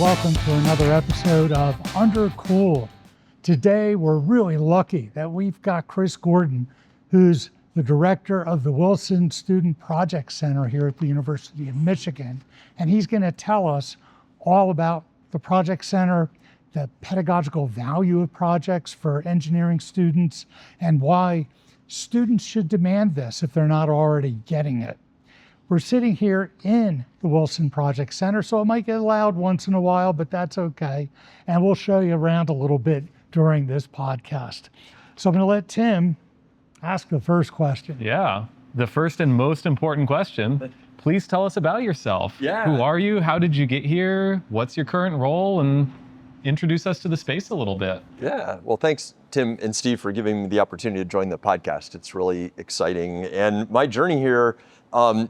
welcome to another episode of Undercool. Today, we're really lucky that we've got Chris Gordon, who's the director of the Wilson Student Project Center here at the University of Michigan. And he's going to tell us all about the Project Center, the pedagogical value of projects for engineering students, and why students should demand this if they're not already getting it. We're sitting here in the Wilson Project Center, so it might get loud once in a while, but that's okay. And we'll show you around a little bit during this podcast. So I'm going to let Tim ask the first question. Yeah, the first and most important question. Please tell us about yourself. Yeah. Who are you? How did you get here? What's your current role? And introduce us to the space a little bit. Yeah, well, thanks, Tim and Steve, for giving me the opportunity to join the podcast. It's really exciting. And my journey here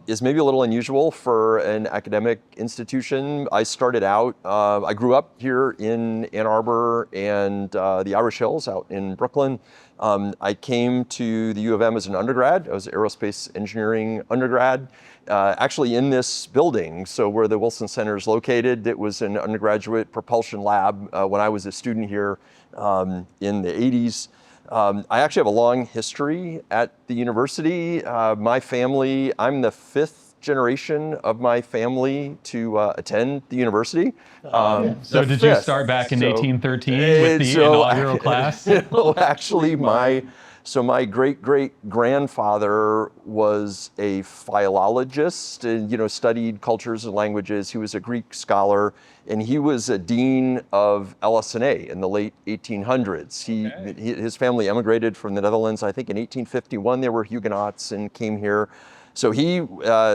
is maybe a little unusual for an academic institution. I started out, I grew up here in Ann Arbor and the Irish Hills out in Brooklyn. I came to the U of M as an undergrad. I was an aerospace engineering undergrad, actually in this building. So where the Wilson Center is located, it was an undergraduate propulsion lab when I was a student here in the 80s. I actually have a long history at the university. My family, I'm the fifth generation of my family to attend the university. So did you start back in 1813 with the inaugural class? Actually, my great-great-grandfather was a philologist and, studied cultures and languages. He was a Greek scholar, and he was a dean of LS&A in the late 1800s. His family emigrated from the Netherlands, I think in 1851. They were Huguenots and came here. So he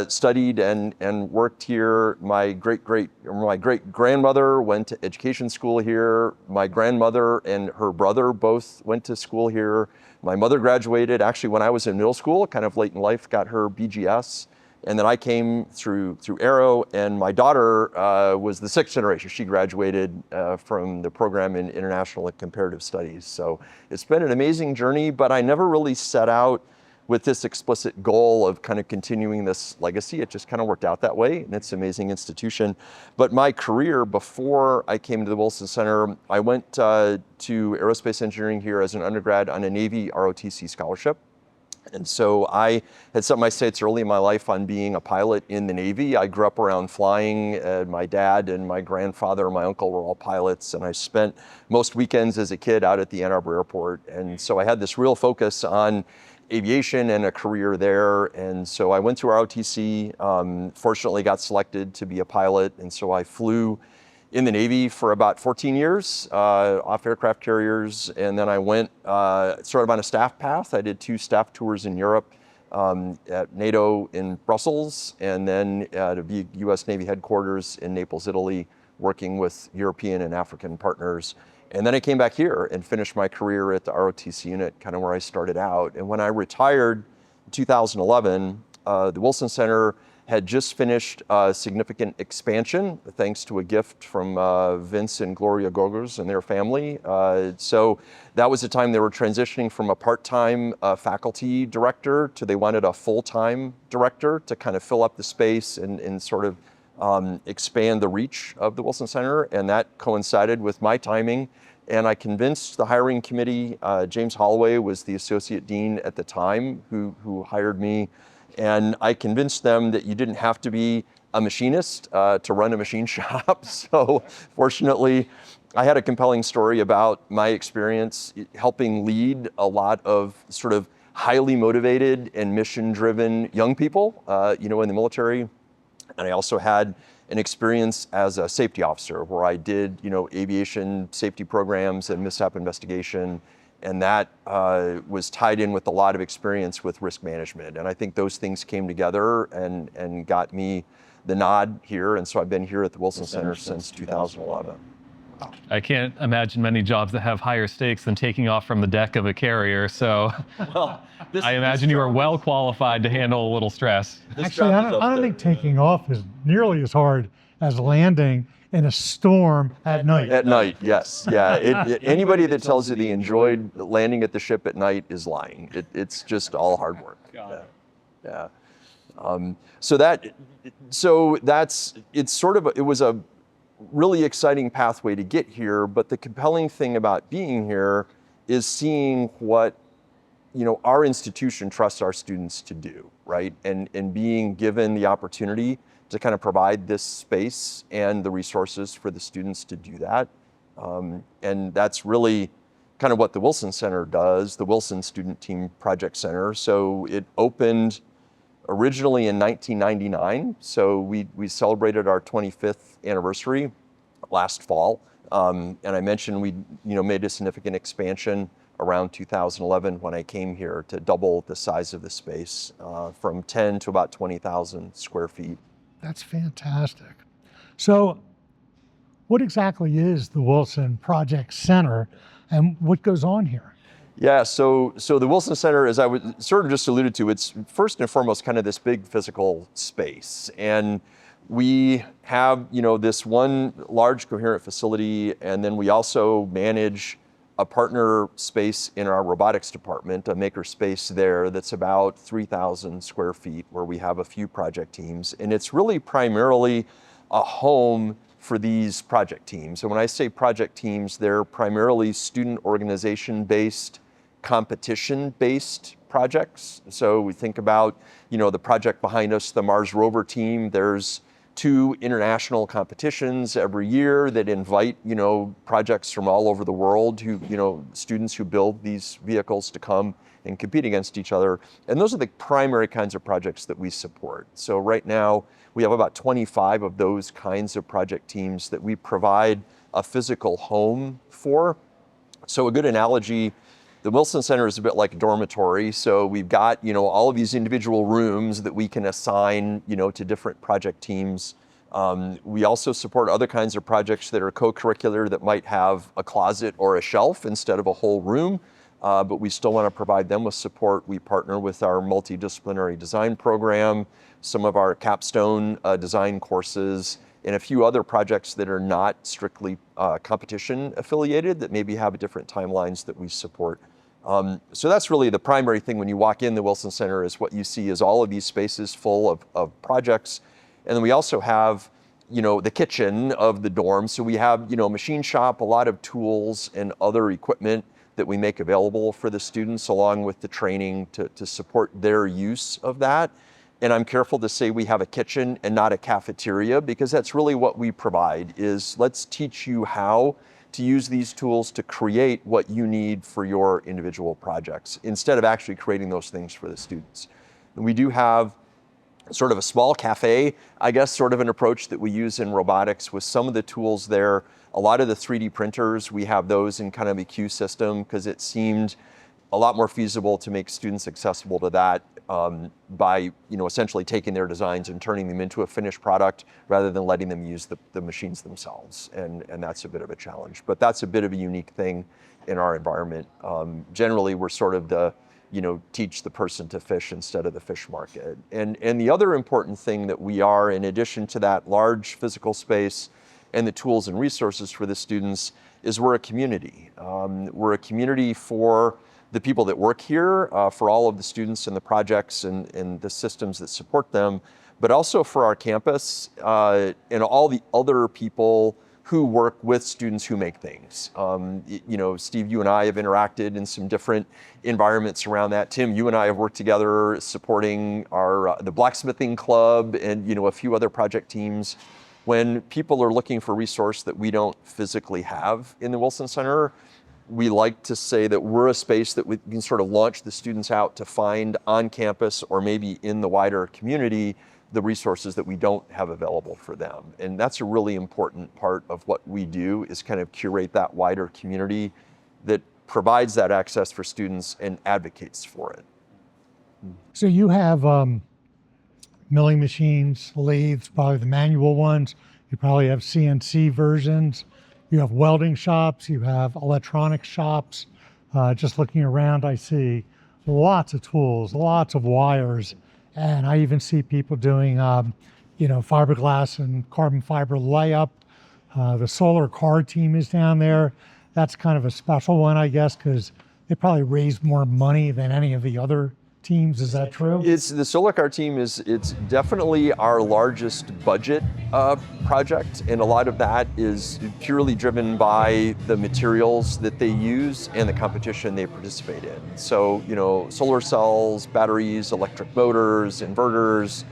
studied and worked here. My great-grandmother went to education school here. My grandmother and her brother both went to school here. My mother graduated actually when I was in middle school, kind of late in life, got her BGS. And then I came through Aero, and my daughter was the sixth generation. She graduated from the program in International and Comparative Studies. So it's been an amazing journey, but I never really set out with this explicit goal of kind of continuing this legacy. It just kind of worked out that way, and it's an amazing institution. But my career before I came to the Wilson Center, I went to aerospace engineering here as an undergrad on a Navy ROTC scholarship. And so I had set my sights early in my life on being a pilot in the Navy. I grew up around flying. My dad and my grandfather and my uncle were all pilots, and I spent most weekends as a kid out at the Ann Arbor airport. And so I had this real focus on aviation and a career there. And so I went to ROTC, fortunately got selected to be a pilot. And so I flew in the Navy for about 14 years, off aircraft carriers. And then I went sort of on a staff path. I did 2 staff tours in Europe at NATO in Brussels, and then to be US Navy headquarters in Naples, Italy, working with European and African partners. And then I came back here and finished my career at the ROTC unit, kind of where I started out. And when I retired in 2011, the Wilson Center had just finished a significant expansion, thanks to a gift from Vince and Gloria Gogers and their family. So that was the time they were transitioning from a part-time faculty director to they wanted a full-time director to kind of fill up the space and sort of expand the reach of the Wilson Center, and that coincided with my timing. And I convinced the hiring committee, James Holloway was the associate dean at the time who hired me, and I convinced them that you didn't have to be a machinist to run a machine shop. So fortunately, I had a compelling story about my experience helping lead a lot of sort of highly motivated and mission-driven young people, in the military. And I also had an experience as a safety officer where I did, aviation safety programs and mishap investigation. And that was tied in with a lot of experience with risk management. And I think those things came together and got me the nod here. And so I've been here at the Wilson Center since 2011. I can't imagine many jobs that have higher stakes than taking off from the deck of a carrier. So I imagine you are well qualified to handle a little stress. Actually, I don't think taking off is nearly as hard as landing in a storm at night. At night, yes. Yeah. Anybody that tells you they enjoyed landing at the ship at night is lying. It's just all hard work. Yeah. It was a really exciting pathway to get here, but the compelling thing about being here is seeing what our institution trusts our students to do, right? And being given the opportunity to kind of provide this space and the resources for the students to do that. And that's really kind of what the Wilson Center does, the Wilson Student Team Project Center. So it opened originally in 1999. So we celebrated our 25th anniversary last fall. And I mentioned we made a significant expansion around 2011 when I came here to double the size of the space from 10 to about 20,000 square feet. That's fantastic. So what exactly is the Wilson Project Center and what goes on here? Yeah, so the Wilson Center, as I would sort of just alluded to, it's first and foremost kind of this big physical space. And we have, this one large coherent facility, and then we also manage a partner space in our robotics department, a maker space there that's about 3,000 square feet, where we have a few project teams. And it's really primarily a home for these project teams. And when I say project teams, they're primarily student organization-based, competition-based projects. So we think about, the project behind us, the Mars rover team. There's 2 international competitions every year that invite, projects from all over the world who, students who build these vehicles to come and compete against each other. And those are the primary kinds of projects that we support. So right now, we have about 25 of those kinds of project teams that we provide a physical home for. So a good analogy, the Wilson Center is a bit like a dormitory. So we've got, all of these individual rooms that we can assign, to different project teams. We also support other kinds of projects that are co-curricular that might have a closet or a shelf instead of a whole room. But we still want to provide them with support. We partner with our Multidisciplinary Design program, some of our capstone design courses, and a few other projects that are not strictly competition affiliated that maybe have different timelines that we support. So that's really the primary thing when you walk in the Wilson Center is what you see is all of these spaces full of projects. And then we also have, the kitchen of the dorm. So we have, machine shop, a lot of tools and other equipment that we make available for the students along with the training to support their use of that. And I'm careful to say we have a kitchen and not a cafeteria because that's really what we provide is let's teach you how to use these tools to create what you need for your individual projects instead of actually creating those things for the students. And we do have sort of a small cafe, I guess, sort of an approach that we use in robotics with some of the tools there. A lot of the 3D printers, we have those in kind of a queue system because it seemed a lot more feasible to make students accessible to that by essentially taking their designs and turning them into a finished product rather than letting them use the machines themselves. And that's a bit of a challenge. But that's a bit of a unique thing in our environment. Generally, we're sort of the teach the person to fish instead of the fish market. And the other important thing that we are, in addition to that large physical space and the tools and resources for the students, is we're a community. We're a community for the people that work here, for all of the students and the projects and the systems that support them, but also for our campus and all the other people who work with students who make things. Steve, you and I have interacted in some different environments around that. Tim, you and I have worked together supporting the blacksmithing club and a few other project teams. When people are looking for a resource that we don't physically have in the Wilson Center, we like to say that we're a space that we can sort of launch the students out to find on campus or maybe in the wider community the resources that we don't have available for them. And that's a really important part of what we do is kind of curate that wider community that provides that access for students and advocates for it. So you have milling machines, lathes, probably the manual ones. You probably have CNC versions. You have welding shops. You have electronic shops. Just looking around, I see lots of tools, lots of wires. And I even see people doing, fiberglass and carbon fiber layup. The solar car team is down there. That's kind of a special one, I guess, because they probably raise more money than any of the other teams. Is that true? It's the solar car team it's definitely our largest budget project, and a lot of that is purely driven by the materials that they use and the competition they participate in. So, solar cells, batteries, electric motors, inverters,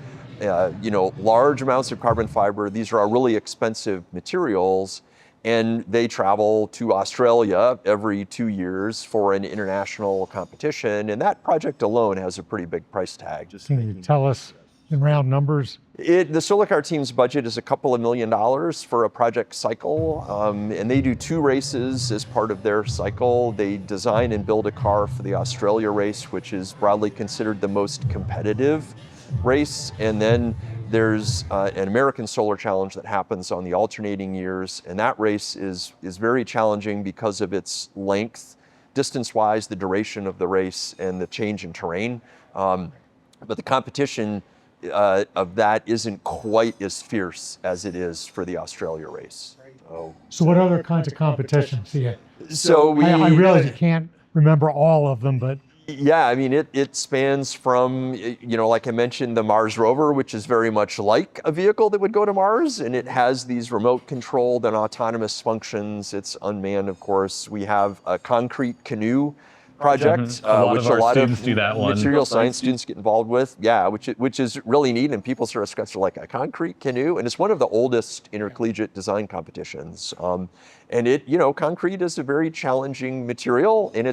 large amounts of carbon fiber. These are really expensive materials, and they travel to Australia every 2 years for an international competition. And that project alone has a pretty big price tag. Can you tell us in round numbers? The solar car team's budget is a couple of $1 million for a project cycle, and they do 2 races as part of their cycle. They design and build a car for the Australia race, which is broadly considered the most competitive race, and then there's an American Solar Challenge that happens on the alternating years, and that race is very challenging because of its length, distance-wise, the duration of the race, and the change in terrain. But the competition of that isn't quite as fierce as it is for the Australia race. So what other kinds of competitions do you? So I realize you can't remember all of them, but yeah, I mean, it spans from, like I mentioned, the Mars rover, which is very much like a vehicle that would go to Mars, and it has these remote controlled and autonomous functions. It's unmanned, of course. We have a concrete canoe project, which a lot of do that one. material science students get involved with. Yeah, which is really neat, and people sort of scratch their like a concrete canoe, and it's one of the oldest intercollegiate design competitions. And concrete is a very challenging material, and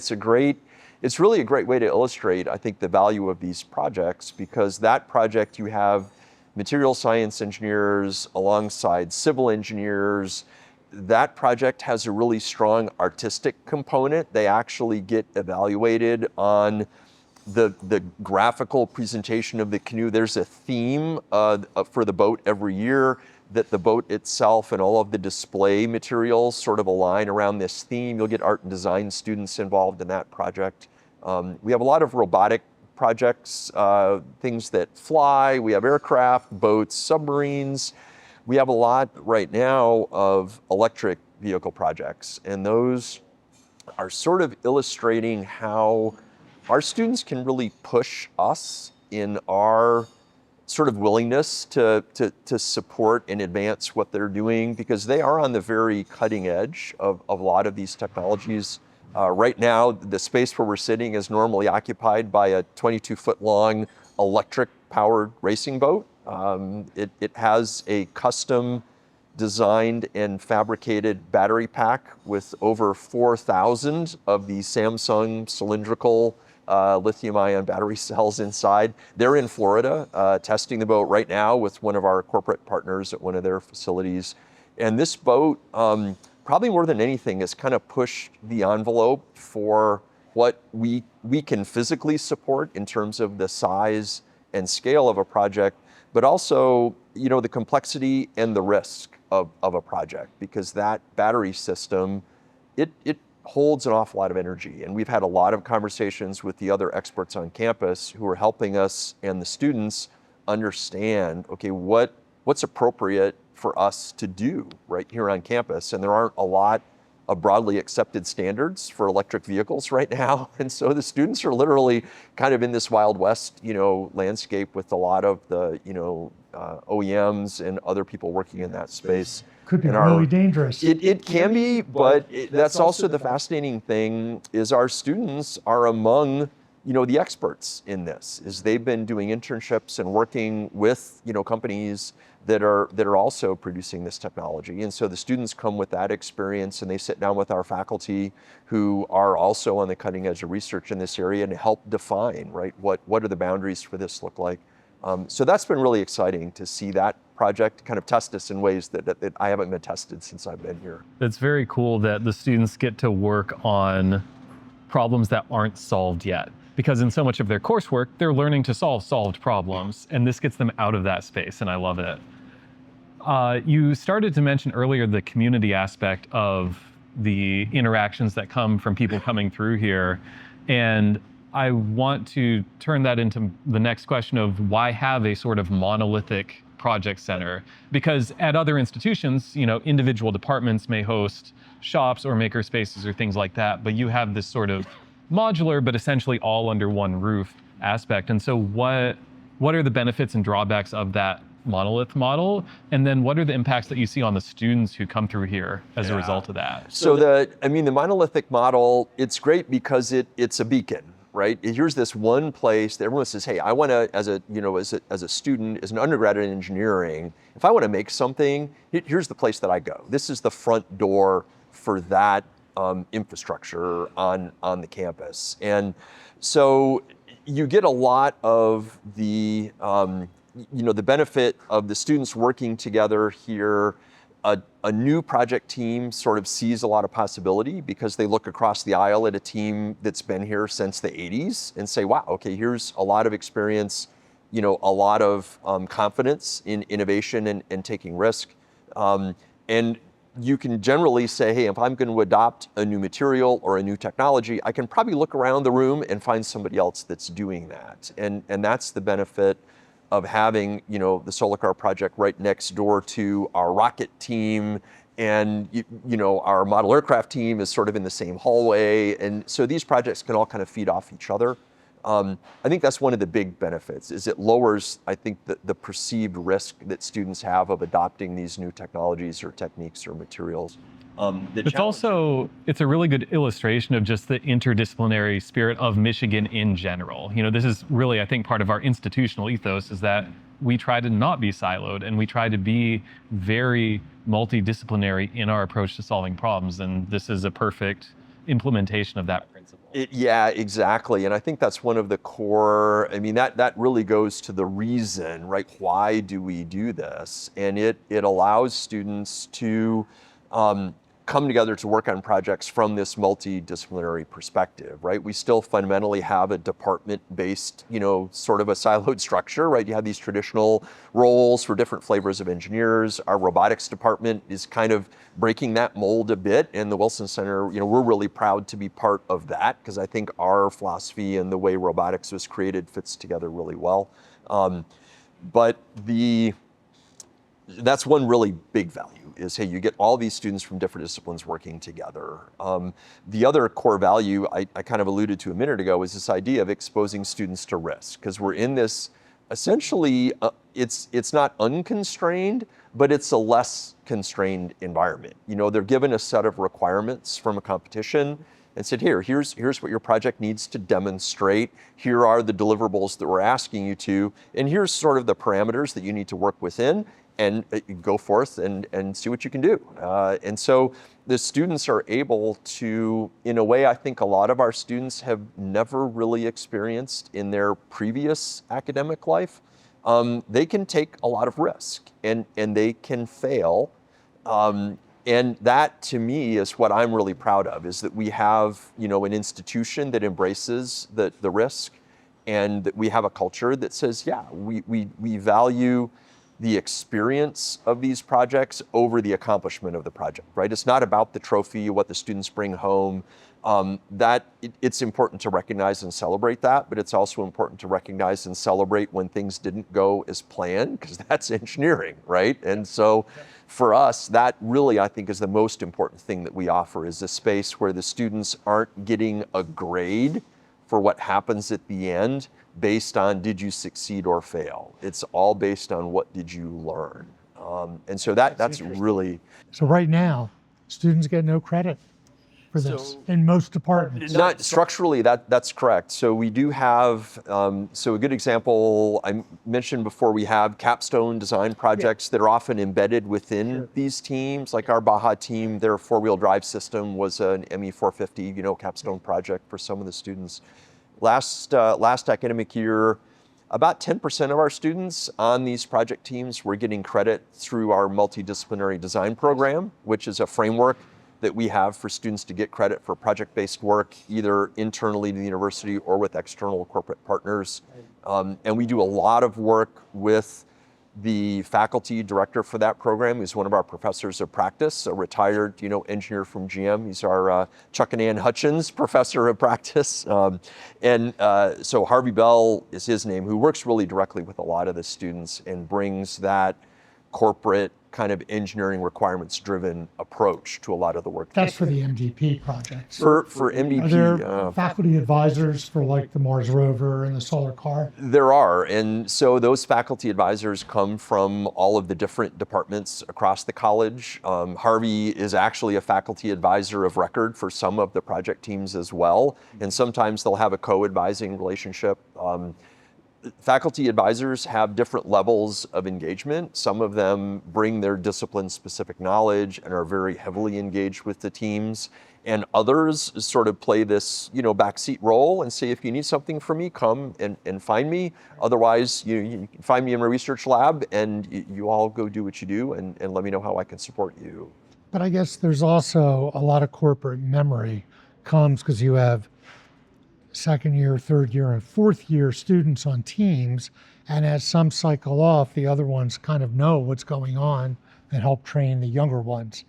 it's really a great way to illustrate, I think, the value of these projects, because that project you have material science engineers alongside civil engineers. That project has a really strong artistic component. They actually get evaluated on the graphical presentation of the canoe. There's a theme for the boat every year that the boat itself and all of the display materials sort of align around this theme. You'll get art and design students involved in that project. We have a lot of robotic projects, things that fly. We have aircraft, boats, submarines. We have a lot right now of electric vehicle projects, and those are sort of illustrating how our students can really push us in our sort of willingness to support and advance what they're doing, because they are on the very cutting edge of a lot of these technologies. Right now, the space where we're sitting is normally occupied by a 22-foot long electric-powered racing boat. It has a custom designed and fabricated battery pack with over 4,000 of the Samsung cylindrical lithium-ion battery cells inside. They're in Florida, testing the boat right now with one of our corporate partners at one of their facilities. And this boat, probably more than anything, has kind of pushed the envelope for what we can physically support in terms of the size and scale of a project, but also, the complexity and the risk of a project, because that battery system, it holds an awful lot of energy. And we've had a lot of conversations with the other experts on campus who are helping us and the students understand, okay, what's appropriate for us to do right here on campus. And there aren't a lot of broadly accepted standards for electric vehicles right now. And so the students are literally kind of in this Wild West, landscape with a lot of the, OEMs and other people working in that space. Could be really dangerous. It can be, but that's also the fascinating thing is our students are among, the experts in this, is they've been doing internships and working with, companies that are also producing this technology. And so the students come with that experience, and they sit down with our faculty who are also on the cutting edge of research in this area and help define, right, what are the boundaries for this look like. So that's been really exciting to see that project kind of test us in ways that I haven't been tested since I've been here. It's very cool that the students get to work on problems that aren't solved yet, because in so much of their coursework, they're learning to solve solved problems, and this gets them out of that space, and I love it. You started to mention earlier the community aspect of the interactions that come from people coming through here, and I want to turn that into the next question of why have a sort of monolithic project center? Because at other institutions, individual departments may host shops or maker spaces or things like that, but you have this sort of modular, but essentially all under one roof. aspect. And so what are the benefits and drawbacks of that monolith model? And then what are the impacts that you see on the students who come through here as a result of that? So the monolithic model, it's great because it's a beacon, right? Here's this one place that everyone says, hey, I want to, as a student, as an undergrad in engineering, if I want to make something, here's the place that I go. This is the front door for that infrastructure on the campus. And so you get a lot of the the benefit of the students working together here. A new project team sort of sees a lot of possibility because they look across the aisle at a team that's been here since the 80s and say, wow, okay, here's a lot of experience, a lot of confidence in innovation and taking risk. And you can generally say, hey, if I'm going to adopt a new material or a new technology, I can probably look around the room and find somebody else that's doing that. And that's the benefit of having, the Solar Car project right next door to our rocket team, and our model aircraft team is sort of in the same hallway. And so these projects can all kind of feed off each other. I think that's one of the big benefits, is it lowers, I think, the perceived risk that students have of adopting these new technologies or techniques or materials. It's a really good illustration of just the interdisciplinary spirit of Michigan in general. This is really, I think, part of our institutional ethos, is that we try to not be siloed and we try to be very multidisciplinary in our approach to solving problems. And this is a perfect implementation of that principle. Yeah, exactly. And I think that's one of the core, that really goes to the reason, right? Why do we do this? And it allows students to come together to work on projects from this multidisciplinary perspective, right? We still fundamentally have a department-based, sort of a siloed structure, right? You have these traditional roles for different flavors of engineers. Our robotics department is kind of breaking that mold a bit, and the Wilson Center, we're really proud to be part of that, because I think our philosophy and the way robotics was created fits together really well. But that's one really big value, is, hey, you get all these students from different disciplines working together. The other core value I kind of alluded to a minute ago is this idea of exposing students to risk, because we're in this, essentially, it's not unconstrained, but it's a less constrained environment. They're given a set of requirements from a competition and said, here's what your project needs to demonstrate. Here are the deliverables that we're asking you to, and here's sort of the parameters that you need to work within, and go forth and see what you can do. And so the students are able to, in a way I think a lot of our students have never really experienced in their previous academic life. They can take a lot of risk, and they can fail. And that, to me, is what I'm really proud of, is that we have, an institution that embraces the risk, and that we have a culture that says, yeah, we value the experience of these projects over the accomplishment of the project, right? It's not about the trophy, what the students bring home. It's important to recognize and celebrate that, but it's also important to recognize and celebrate when things didn't go as planned, because that's engineering, right? And so for us, that really, I think, is the most important thing that we offer, is a space where the students aren't getting a grade for what happens at the end based on did you succeed or fail. It's all based on what did you learn. And so that's really... So right now, students get no credit for this in most departments. Not structurally, that's correct. So we do have, so a good example, I mentioned before, we have capstone design projects that are often embedded within these teams. Like our Baja team, their four-wheel drive system was an ME450, capstone project for some of the students. Last academic year, about 10% of our students on these project teams were getting credit through our multidisciplinary design program, which is a framework that we have for students to get credit for project-based work, either internally to the university or with external corporate partners. And we do a lot of work with the faculty director for that program, who's one of our professors of practice, a retired engineer from GM. He's our Chuck and Ann Hutchins professor of practice. So Harvey Bell is his name, who works really directly with a lot of the students and brings that corporate kind of engineering requirements driven approach to a lot of the work. That's for the MDP projects. For MVP, Are there faculty advisors for like the Mars rover and the solar car? there are, and so those faculty advisors come from all of the different departments across the college. Harvey is actually a faculty advisor of record for some of the project teams as well, and sometimes they'll have a co-advising relationship. Faculty advisors have different levels of engagement. Some of them bring their discipline-specific knowledge and are very heavily engaged with the teams. And others sort of play this, backseat role and say, if you need something from me, come and find me. Otherwise, you can find me in my research lab, and you all go do what you do and let me know how I can support you. But I guess there's also a lot of corporate memory comes because you have second year, third year, and fourth year students on teams, and as some cycle off, the other ones kind of know what's going on and help train the younger ones.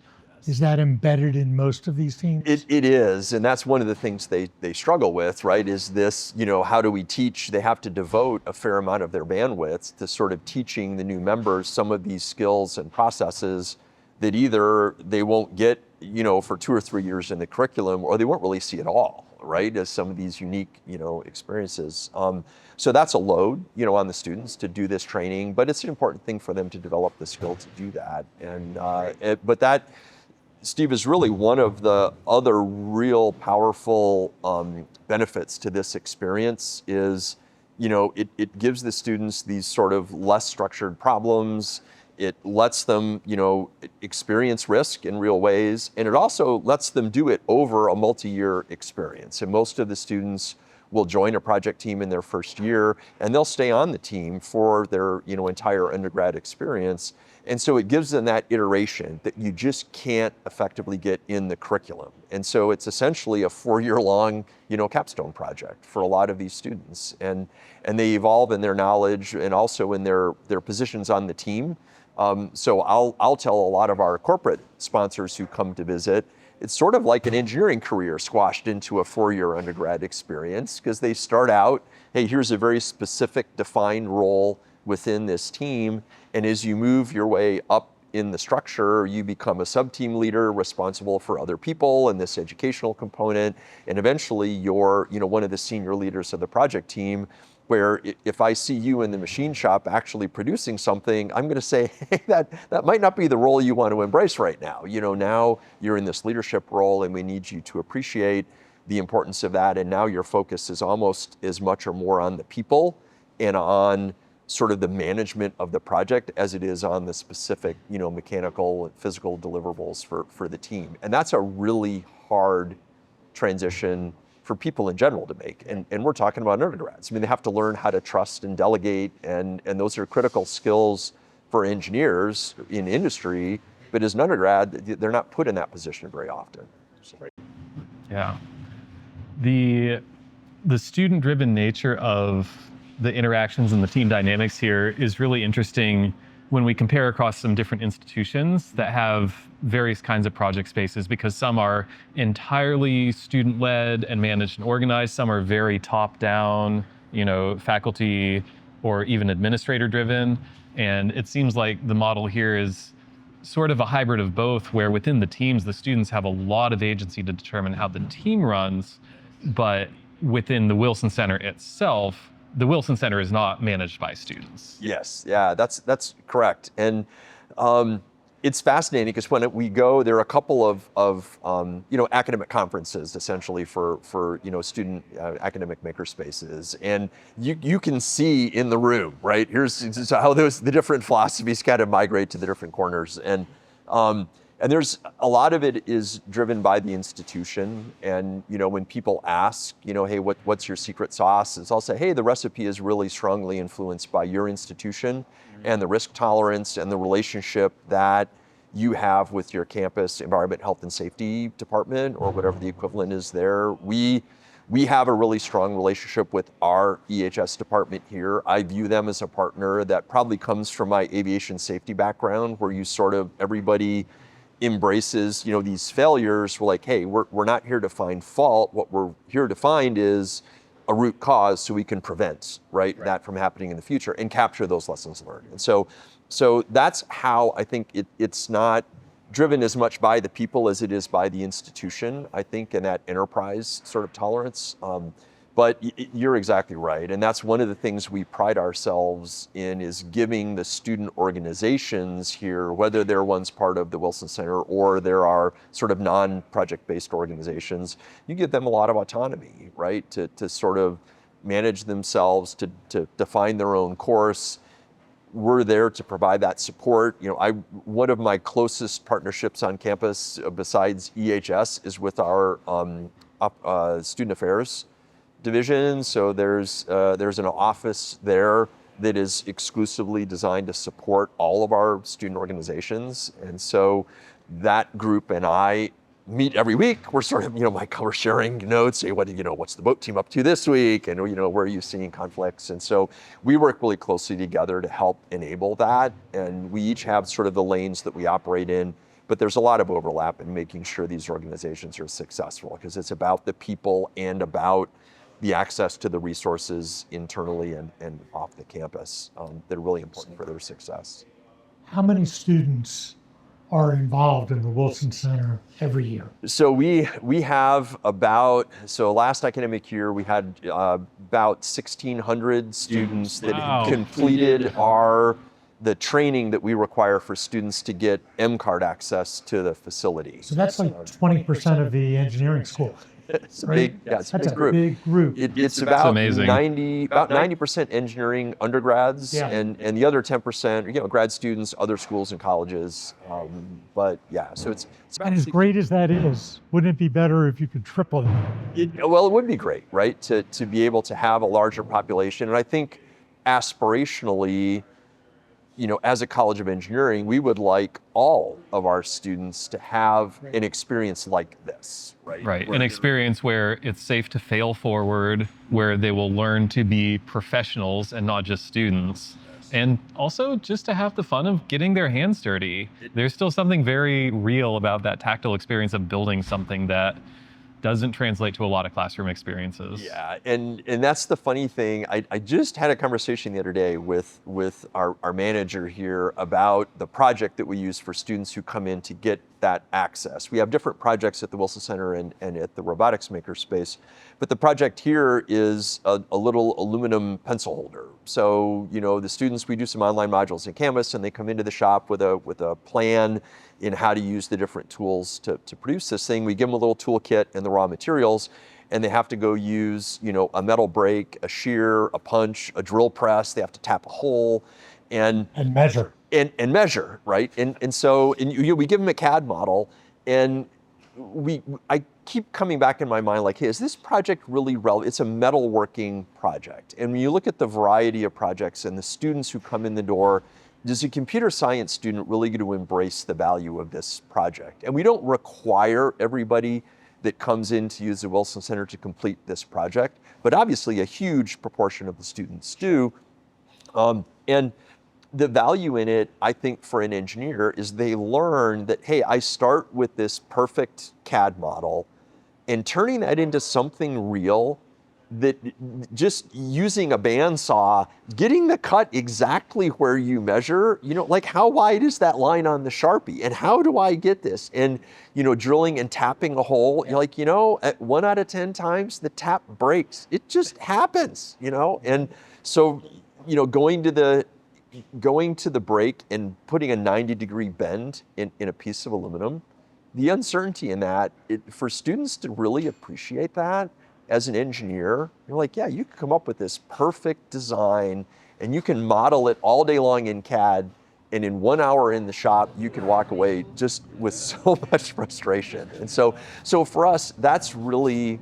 Is that embedded in most of these teams? It is, and that's one of the things they struggle with, right? Is this, how do we teach? They have to devote a fair amount of their bandwidth to sort of teaching the new members some of these skills and processes that either they won't get, for 2 or 3 years in the curriculum, or they won't really see at all, right? As some of these unique, experiences. So that's a load, on the students to do this training, but it's an important thing for them to develop the skill to do that. And but that, Steve, is really one of the other real powerful benefits to this experience is, it gives the students these sort of less structured problems. It lets them, experience risk in real ways, and it also lets them do it over a multi-year experience. And most of the students will join a project team in their first year, and they'll stay on the team for their, entire undergrad experience. And so it gives them that iteration that you just can't effectively get in the curriculum. And so it's essentially a 4-year-long, capstone project for a lot of these students. And they evolve in their knowledge and also in their positions on the team. So I'll tell a lot of our corporate sponsors who come to visit, it's sort of like an engineering career squashed into a 4-year undergrad experience, because they start out, hey, here's a very specific defined role within this team. And as you move your way up in the structure, you become a sub-team leader responsible for other people and this educational component. And eventually you're, one of the senior leaders of the project team, where if I see you in the machine shop actually producing something, I'm going to say, hey, that might not be the role you want to embrace right now. Now you're in this leadership role, and we need you to appreciate the importance of that. And now your focus is almost as much or more on the people and on sort of the management of the project as it is on the specific, mechanical and physical deliverables for the team. And that's a really hard transition for people in general to make. And we're talking about undergrads. I mean, they have to learn how to trust and delegate, and those are critical skills for engineers in industry, but as an undergrad, they're not put in that position very often. So. Yeah. The student-driven nature of the interactions and the team dynamics here is really interesting when we compare across some different institutions that have various kinds of project spaces, because some are entirely student-led and managed and organized. Some are very top-down, faculty or even administrator-driven. And it seems like the model here is sort of a hybrid of both, where within the teams, the students have a lot of agency to determine how the team runs, but within the Wilson Center itself, the Wilson Center is not managed by students. Yes, yeah, that's correct. And it's fascinating because when we go, there are a couple of academic conferences essentially for student academic makerspaces, and you can see in the room, right? Here's how the different philosophies kind of migrate to the different corners, and there's a lot of it is driven by the institution. And when people ask, hey, what's your secret sauce? I'll say, hey, the recipe is really strongly influenced by your institution and the risk tolerance and the relationship that you have with your campus environment, health and safety department, or whatever the equivalent is there. We have a really strong relationship with our EHS department here. I view them as a partner that probably comes from my aviation safety background, where everybody embraces, these failures. We're like, hey, we're not here to find fault. What we're here to find is a root cause so we can prevent, right, that from happening in the future and capture those lessons learned. And so So that's how I think it's not driven as much by the people as it is by the institution, I think, in that enterprise sort of tolerance. But you're exactly right. And that's one of the things we pride ourselves in, is giving the student organizations here, whether they're ones part of the Wilson Center or there are sort of non-project based organizations, you give them a lot of autonomy, right? To sort of manage themselves, to define their own course. We're there to provide that support. One of my closest partnerships on campus, besides EHS, is with our student affairs division. So there's an office there that is exclusively designed to support all of our student organizations. And so that group and I meet every week. We're sort of, we're sharing notes, say, what's the boat team up to this week? And, where are you seeing conflicts? And so we work really closely together to help enable that. And we each have sort of the lanes that we operate in, but there's a lot of overlap in making sure these organizations are successful, because it's about the people and about the access to the resources internally and off the campus that are really important for their success. How many students are involved in the Wilson Center every year? So we have so last academic year we had about 1,600 students that had completed the training that we require for students to get M-Card access to the facility. So that's like 20% of the engineering school. It's a right? it's That's a big group. It's about amazing. 90% engineering undergrads, Yeah. and the other 10%, grad students, other schools and colleges. But yeah, so it's about And as great as that is, wouldn't it be better if you could triple that? well, it would be great, right? To be able to have a larger population. And I think aspirationally, as a College of Engineering, we would like all of our students to have an experience like this, right? Right, an experience where it's safe to fail forward, where they will learn to be professionals and not just students. And also just to have the fun of getting their hands dirty. There's still something very real about that tactile experience of building something that doesn't translate to a lot of classroom experiences. Yeah, and that's the funny thing. I just had a conversation the other day with our manager here about the project that we use for students who come in to get that access. We have different projects at the Wilson Center and at the robotics makerspace, but the project here is a little aluminum pencil holder. So, the students, we do some online modules in Canvas, and they come into the shop with a plan in how to use the different tools to produce this thing. We give them a little toolkit and the raw materials, and they have to go use, a metal brake, a shear, a punch, a drill press. They have to tap a hole and measure. And measure, right? And so we give them a CAD model, and I keep coming back in my mind like, hey, is this project really relevant? It's a metalworking project. And when you look at the variety of projects and the students who come in the door, does a computer science student really get to embrace the value of this project? And we don't require everybody that comes in to use the Wilson Center to complete this project, but obviously a huge proportion of the students do. And the value in it, I think, for an engineer is they learn that, hey, I start with this perfect CAD model, and turning that into something real, that just using a bandsaw, getting the cut exactly where you measure, like how wide is that line on the Sharpie? And how do I get this? And, drilling and tapping a hole, you're like, at 1 out of 10 times, the tap breaks. It just happens, And so, going to the break and putting a 90-degree bend in a piece of aluminum, the uncertainty in that, for students to really appreciate that as an engineer, you're like, yeah, you can come up with this perfect design and you can model it all day long in CAD, and in 1 hour in the shop, you can walk away just with so much frustration. And so for us, that's really,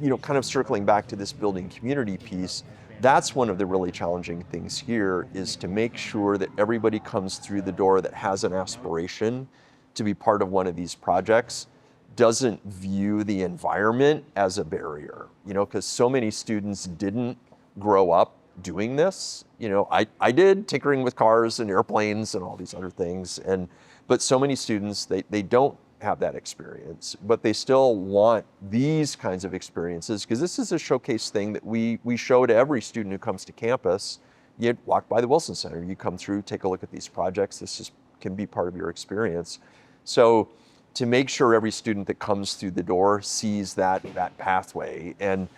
kind of circling back to this building community piece, that's one of the really challenging things here, is to make sure that everybody comes through the door that has an aspiration to be part of one of these projects, doesn't view the environment as a barrier, because so many students didn't grow up doing this. I did, tinkering with cars and airplanes and all these other things, but so many students, they don't have that experience, but they still want these kinds of experiences, because this is a showcase thing that we show to every student who comes to campus. you walk by the Wilson Center, you come through, take a look at these projects. This can be part of your experience. So to make sure every student that comes through the door sees that pathway. And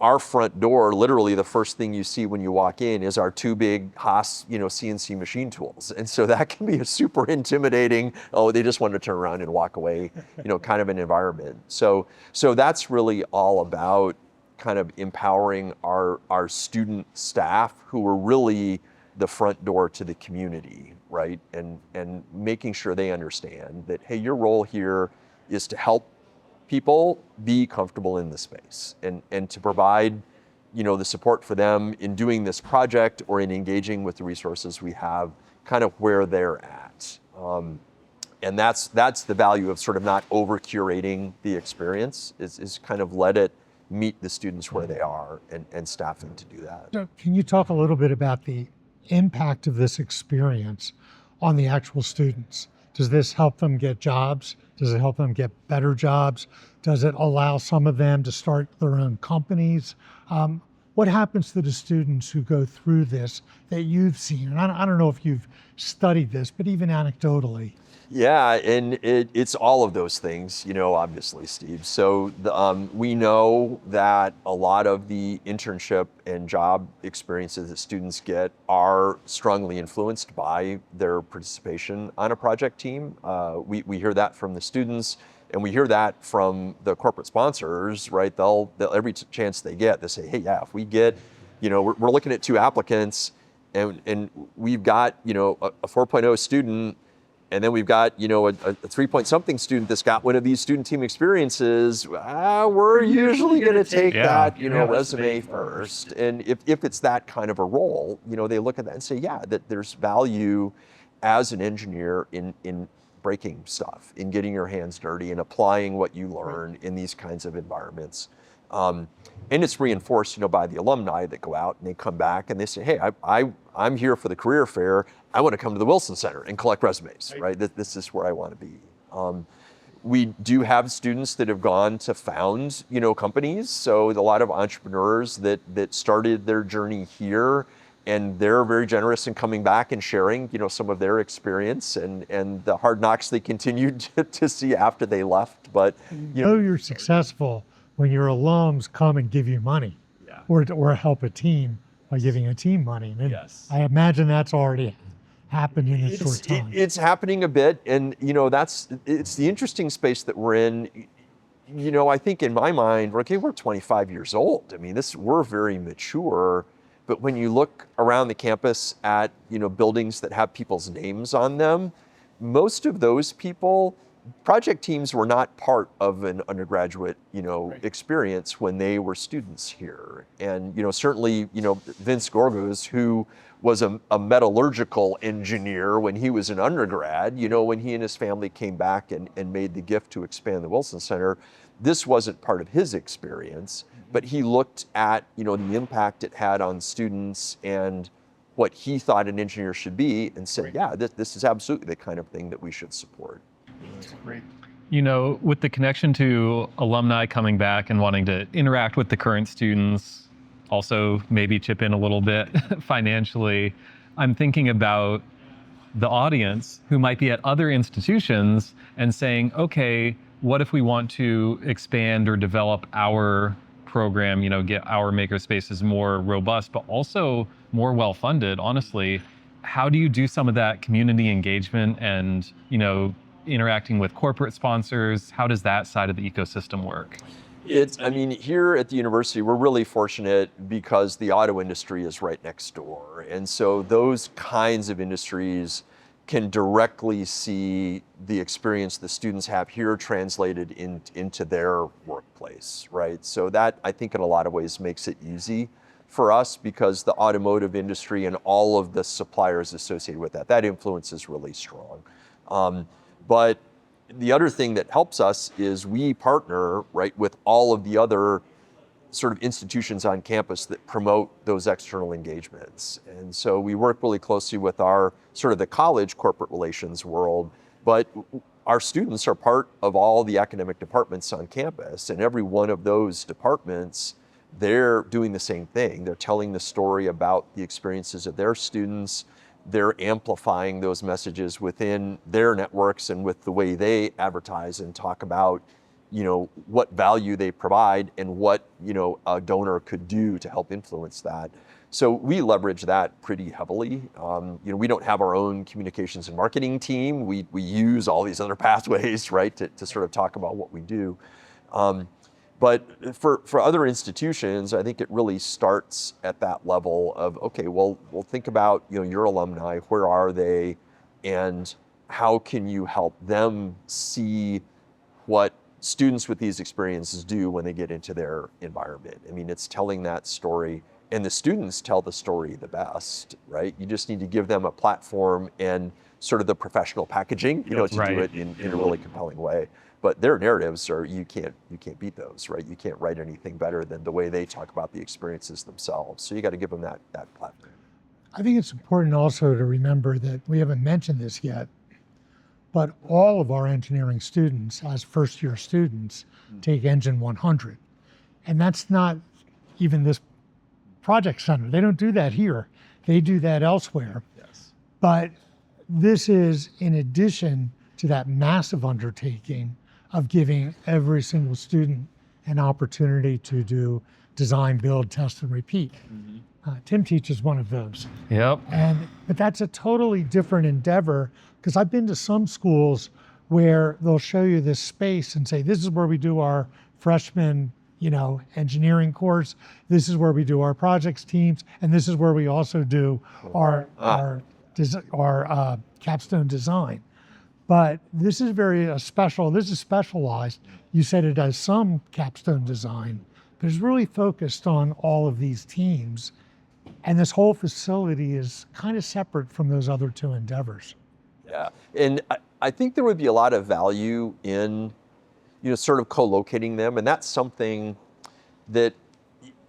our front door, literally the first thing you see when you walk in is our two big Haas, CNC machine tools. And so that can be a super intimidating, oh, they just want to turn around and walk away, kind of an environment. So that's really all about kind of empowering our student staff, who are really the front door to the community, right? And making sure they understand that, hey, your role here is to help people be comfortable in the space and to provide, the support for them in doing this project or in engaging with the resources we have kind of where they're at. And that's the value of sort of not over curating the experience, is kind of let it meet the students where they are and staffing to do that. So can you talk a little bit about the impact of this experience on the actual students? Does this help them get jobs? Does it help them get better jobs? Does it allow some of them to start their own companies? What happens to the students who go through this that you've seen? And I don't know if you've studied this, but even anecdotally. Yeah, and it's all of those things, obviously, Steve. So we know that a lot of the internship and job experiences that students get are strongly influenced by their participation on a project team. We hear that from the students, and we hear that from the corporate sponsors, right? They'll every chance they get, they say, hey, yeah, if we get, we're looking at 2 applicants, and we've got, a 4.0 student, and then we've got, a 3-point-something student that's got one of these student team experiences. We're usually going to take that, resume first. And if it's that kind of a role, they look at that and say, yeah, that there's value as an engineer in breaking stuff, in getting your hands dirty and applying what you learn in these kinds of environments. And it's reinforced, by the alumni that go out and they come back and they say, hey, I'm here for the career fair. I want to come to the Wilson Center and collect resumes, right? This is where I want to be. We do have students that have gone to found, companies. So a lot of entrepreneurs that started their journey here, and they're very generous in coming back and sharing, some of their experience and the hard knocks they continued to see after they left. But you're successful when your alums come and give you money, or help a team by giving a team money. And Yes. I imagine that's already happened in a short time. It's happening a bit, and it's the interesting space that we're in. I think in my mind, we're 25 years old. I mean, we're very mature. But when you look around the campus at buildings that have people's names on them, most of those people, project teams were not part of an undergraduate experience when they were students here. And certainly Vince Gorgos, who was a metallurgical engineer when he was an undergrad, when he and his family came back and made the gift to expand the Wilson Center, this wasn't part of his experience. But he looked at, the impact it had on students and what he thought an engineer should be, and said, yeah, this is absolutely the kind of thing that we should support. That's great. With the connection to alumni coming back and wanting to interact with the current students, also maybe chip in a little bit financially, I'm thinking about the audience who might be at other institutions and saying, okay, what if we want to expand or develop our program, get our makerspaces more robust, but also more well-funded, honestly. How do you do some of that community engagement and, interacting with corporate sponsors? How does that side of the ecosystem work? Here at the university, we're really fortunate because the auto industry is right next door. And so those kinds of industries can directly see the experience the students have here translated into their workplace, right? So that, I think, in a lot of ways makes it easy for us, because the automotive industry and all of the suppliers associated with that influence is really strong. But the other thing that helps us is we partner, right, with all of the other sort of institutions on campus that promote those external engagements. And so we work really closely with our sort of the college corporate relations world, but our students are part of all the academic departments on campus, and every one of those departments they're doing the same thing. They're telling the story about the experiences of their students. They're amplifying those messages within their networks and with the way they advertise and talk about, what value they provide and what, a donor could do to help influence that. So we leverage that pretty heavily. We don't have our own communications and marketing team. We use all these other pathways, right, to sort of talk about what we do. But for other institutions, I think it really starts at that level of, okay, well, think about, your alumni, where are they, and how can you help them see what students with these experiences do when they get into their environment. I mean, it's telling that story, and the students tell the story the best, right? You just need to give them a platform and sort of the professional packaging, to do it in a really compelling way. But their narratives are, you can't beat those, right? You can't write anything better than the way they talk about the experiences themselves. So you got to give them that platform. I think it's important also to remember that we haven't mentioned this yet, but all of our engineering students, as first-year students, take Engine 100. And that's not even this project center. They don't do that here. They do that elsewhere. Yes. But this is in addition to that massive undertaking of giving every single student an opportunity to do design, build, test, and repeat. Tim teaches one of those. Yep. But that's a totally different endeavor, because I've been to some schools where they'll show you this space and say, this is where we do our freshman, engineering course. This is where we do our projects teams. And this is where we also do our capstone design. But this is very special. This is specialized. You said it does some capstone design, but it's really focused on all of these teams. And this whole facility is kind of separate from those other two endeavors. Yeah, and I think there would be a lot of value in, sort of co-locating them. And that's something that,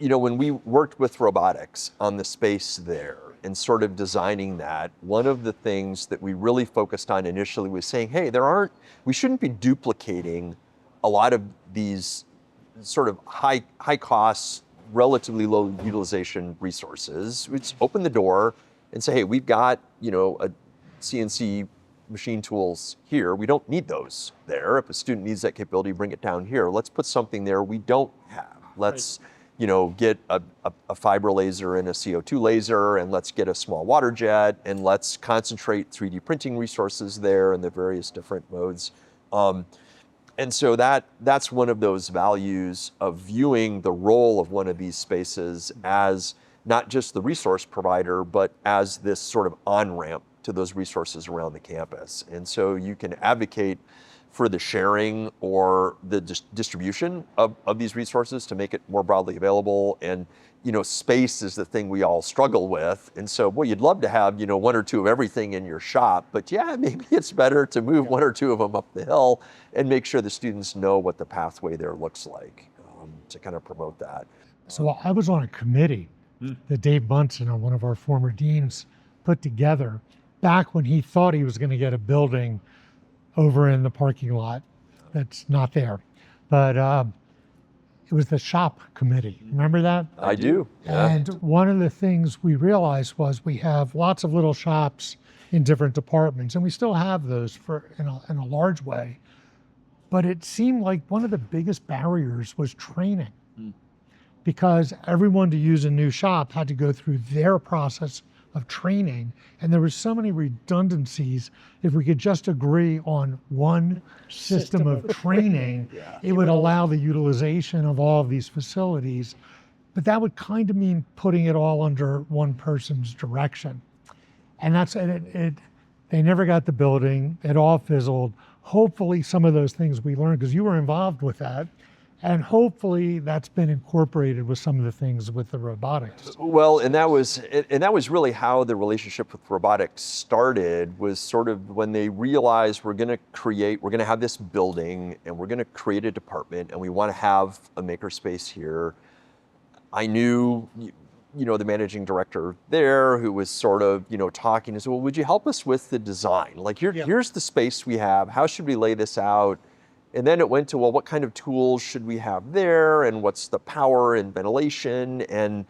when we worked with robotics on the space there and sort of designing that, one of the things that we really focused on initially was saying, hey, we shouldn't be duplicating a lot of these sort of high costs, relatively low utilization resources. We just open the door and say, hey, we've got, a CNC machine tools here. We don't need those there. If a student needs that capability, bring it down here. Let's put something there we don't have. Let's, get a fiber laser and a CO2 laser, and let's get a small water jet, and let's concentrate 3D printing resources there in the various different modes. And so that's one of those values of viewing the role of one of these spaces as not just the resource provider, but as this sort of on-ramp to those resources around the campus. And so you can advocate for the sharing or the distribution of these resources to make it more broadly available. And space is the thing we all struggle with. And so, you'd love to have, one or two of everything in your shop, but maybe it's better to move one or two of them up the hill and make sure the students know what the pathway there looks like, to kind of promote that. So I was on a committee that Dave Bunsen, one of our former deans, put together back when he thought he was going to get a building over in the parking lot that's not there. But it was the shop committee. Remember that? I do. Yeah. And one of the things we realized was we have lots of little shops in different departments, and we still have those in a large way. But it seemed like one of the biggest barriers was training, because everyone to use a new shop had to go through their process of training, and there were so many redundancies. If we could just agree on one system of training, it would allow the utilization of all of these facilities. But that would kind of mean putting it all under one person's direction. And that's it. They never got the building. It all fizzled. Hopefully some of those things we learned, because you were involved with that, and hopefully that's been incorporated with some of the things with the robotics. Well, and that was really how the relationship with robotics started, was sort of when they realized we're going to have this building and we're going to create a department and we want to have a makerspace here. I knew, the managing director there, who was sort of, talking, and said, well, would you help us with the design? Like, here's the space we have. How should we lay this out? And then it went to, well, what kind of tools should we have there? And what's the power and ventilation? And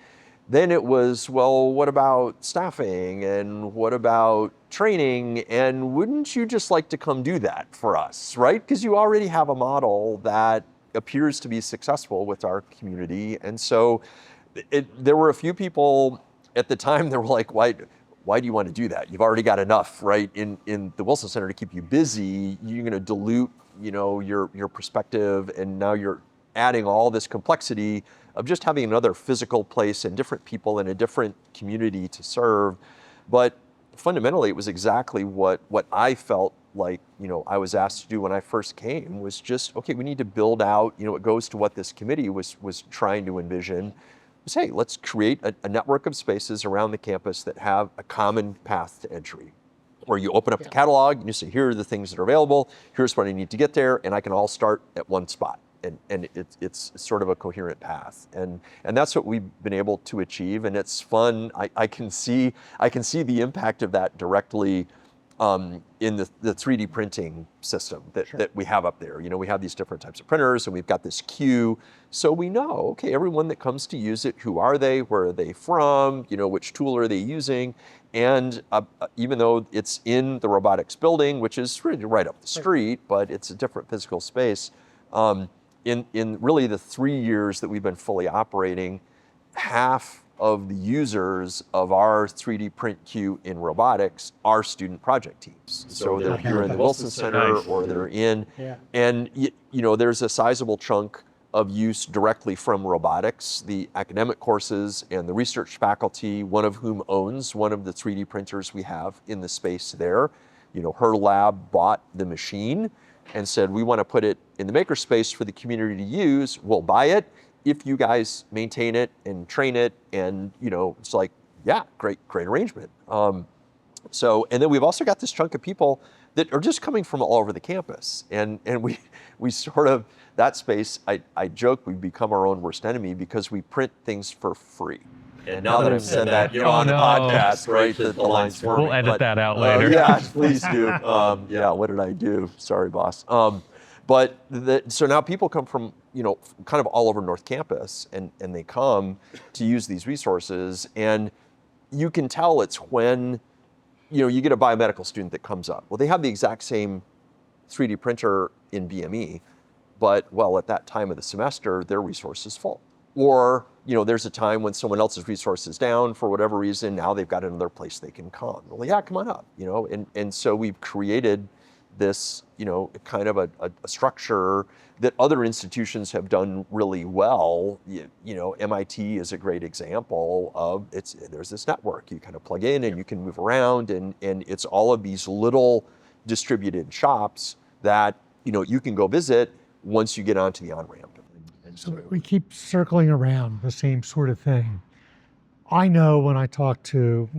then it was, well, what about staffing? And what about training? And wouldn't you just like to come do that for us, right? Because you already have a model that appears to be successful with our community. And so there were a few people at the time that were like, why do you want to do that? You've already got enough, right, in the Wilson Center to keep you busy. You're going to dilute, your perspective, and now you're adding all this complexity of just having another physical place and different people in a different community to serve. But fundamentally, it was exactly what I felt like, I was asked to do when I first came, was just, okay, we need to build out, it goes to what this committee was trying to envision. Was, hey, let's create a network of spaces around the campus that have a common path to entry, where you open up the catalog and you say, here are the things that are available, here's what I need to get there, and I can all start at one spot. And it's sort of a coherent path. And that's what we've been able to achieve, and it's fun. I can see the impact of that directly in the 3D printing system that we have up there. We have these different types of printers, and we've got this queue. So we know, okay, everyone that comes to use it, who are they, where are they from, which tool are they using? And even though it's in the robotics building, which is really right up the street, but it's a different physical space, in really the 3 years that we've been fully operating, half of the users of our 3D print queue in robotics are student project teams. So they're here in the Wilson Center, or they're in, and there's a sizable chunk of use directly from robotics, the academic courses and the research faculty, one of whom owns one of the 3D printers we have in the space there. Her lab bought the machine and said, we want to put it in the makerspace for the community to use. We'll buy it if you guys maintain it and train it. And it's like, yeah, great arrangement. And then we've also got this chunk of people that are just coming from all over the campus. And we sort of, that space, I joke, we've become our own worst enemy because we print things for free. And now that I've said that, on the podcast, right, the line's forming. We'll edit that out later. Yeah, please do. What did I do? Sorry, boss. So now people come from, kind of all over North Campus, and they come to use these resources, and you can tell it's when, you get a biomedical student that comes up. Well, they have the exact same 3D printer in BME, but, at that time of the semester, their resource is full. Or, there's a time when someone else's resource is down for whatever reason, now they've got another place they can come. Well, yeah, come on up, and so we've created this, kind of a structure that other institutions have done really well. MIT is a great example of there's this network. You kind of plug in and you can move around, and it's all of these little distributed shops that, you can go visit once you get onto the on-ramp. So we keep circling around the same sort of thing. I know when I talk to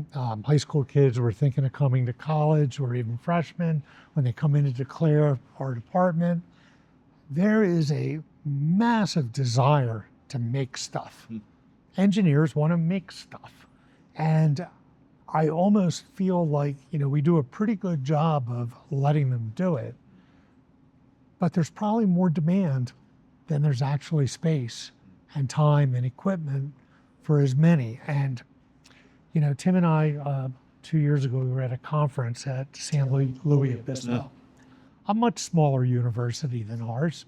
high school kids who are thinking of coming to college, or even freshmen, when they come in to declare our department, there is a massive desire to make stuff. Engineers want to make stuff. And I almost feel like, we do a pretty good job of letting them do it, but there's probably more demand than there's actually space and time and equipment for as many. And, Tim and I, 2 years ago, we were at a conference at San Luis Obispo, a much smaller university than ours.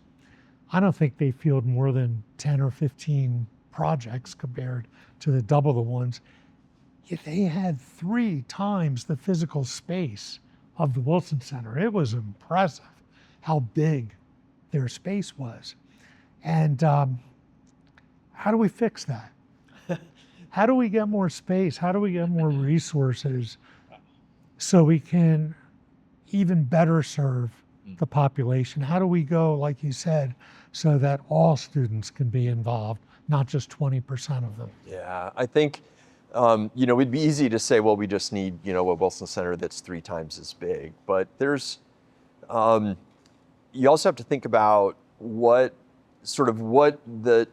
I don't think they field more than 10 or 15 projects compared to the double the ones. Yet they had 3 times the physical space of the Wilson Center. It was impressive how big their space was. And how do we fix that? How do we get more space? How do we get more resources so we can even better serve the population? How do we go, like you said, so that all students can be involved, not just 20% of them? Yeah, I think, it'd be easy to say, well, we just need, a Wilson Center that's 3 times as big. But there's, you also have to think about what the